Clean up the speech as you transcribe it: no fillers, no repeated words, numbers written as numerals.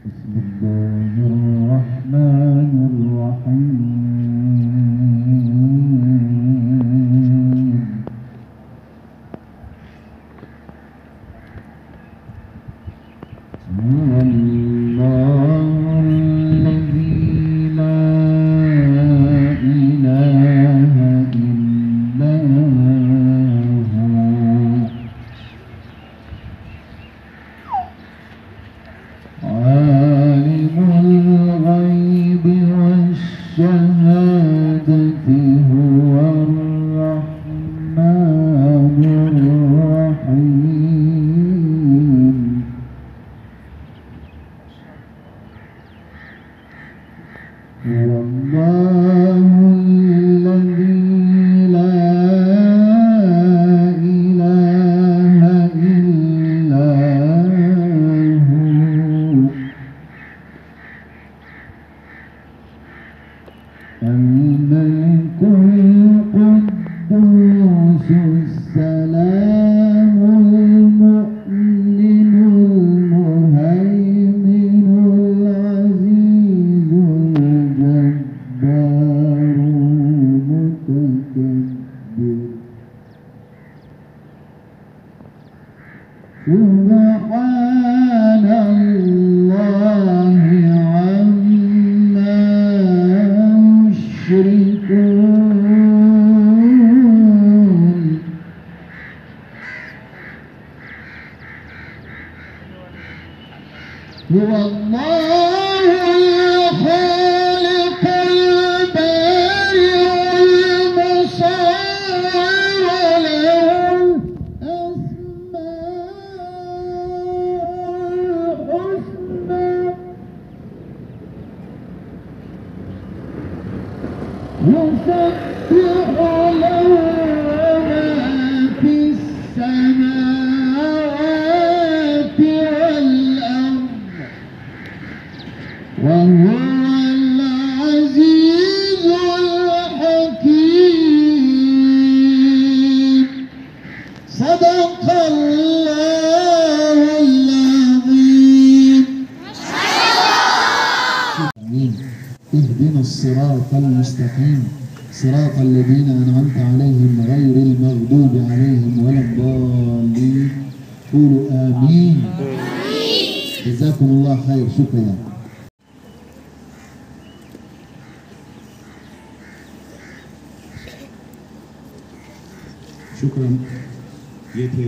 بسم الله الرحمن الرحيم. هو الله الذي لا إله إلا هو عالم الغيب والشهادة هو الرحمن الرحيم. هو الله الذي لا إله إلا هو الملك القدوس السلام المؤمن المهيمن العزيز الجبار المتكبر. سبحان الله عما يشركون. هو الله الخالق البارئ المصور له الأسماء الحسنى يسبح له ما في السماوات والأرض وهو العزيز الحكيم. صدق الله العظيم. اهدنا الصراط المستقيم صراط الذين أنعمت عليهم غير المغضوب عليهم ولا الضالين. قولوا آمين. جزاكم الله خير. شكرا. शुक्र ये थे